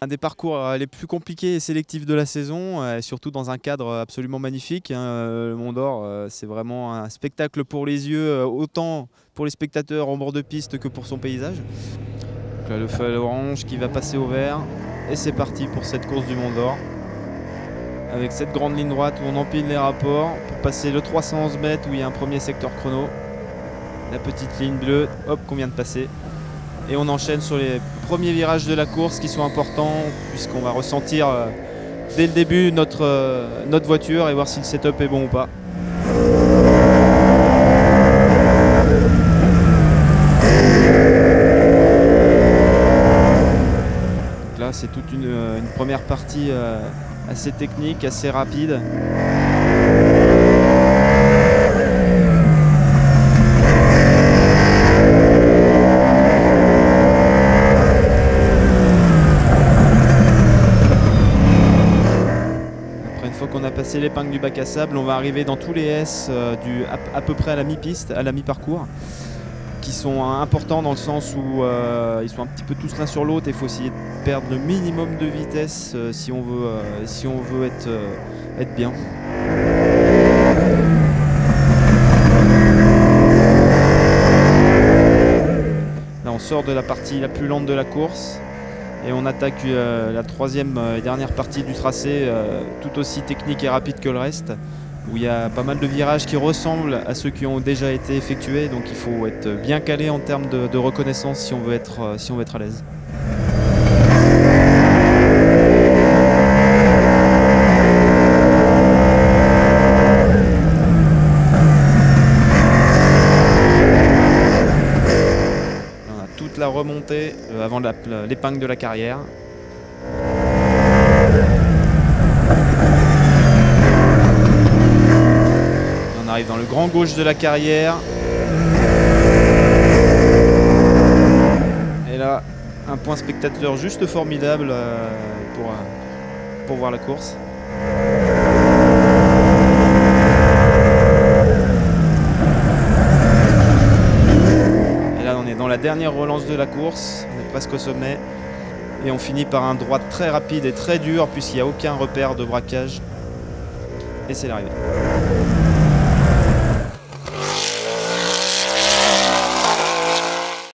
Un des parcours les plus compliqués et sélectifs de la saison, surtout dans un cadre absolument magnifique. Le Mont d'Or, c'est vraiment un spectacle pour les yeux, autant pour les spectateurs en bord de piste que pour son paysage. Donc là, le feu à l'orange qui va passer au vert. Et c'est parti pour cette course du Mont d'Or. Avec cette grande ligne droite où on empile les rapports pour passer le 311 mètres où il y a un premier secteur chrono. La petite ligne bleue, hop, qu'on vient de passer. Et on enchaîne sur les premiers virages de la course qui sont importants puisqu'on va ressentir dès le début notre voiture et voir si le setup est bon ou pas. Donc là c'est toute une première partie assez technique, assez rapide. On a passé l'épingle du bac à sable, on va arriver dans tous les S à peu près à la mi-piste, à la mi-parcours, qui sont importants dans le sens où ils sont un petit peu tous l'un sur l'autre et il faut essayer de perdre le minimum de vitesse si on veut être bien. Là on sort de la partie la plus lente de la course. Et on attaque la troisième et dernière partie du tracé, tout aussi technique et rapide que le reste, où il y a pas mal de virages qui ressemblent à ceux qui ont déjà été effectués, donc il faut être bien calé en termes de reconnaissance si on veut être à l'aise. La remontée avant l'épingle de la carrière. On arrive dans le grand gauche de la carrière. Et là, un point spectateur juste formidable pour voir la course. Dans la dernière relance de la course, on est presque au sommet et on finit par un droit très rapide et très dur puisqu'il n'y a aucun repère de braquage et c'est l'arrivée.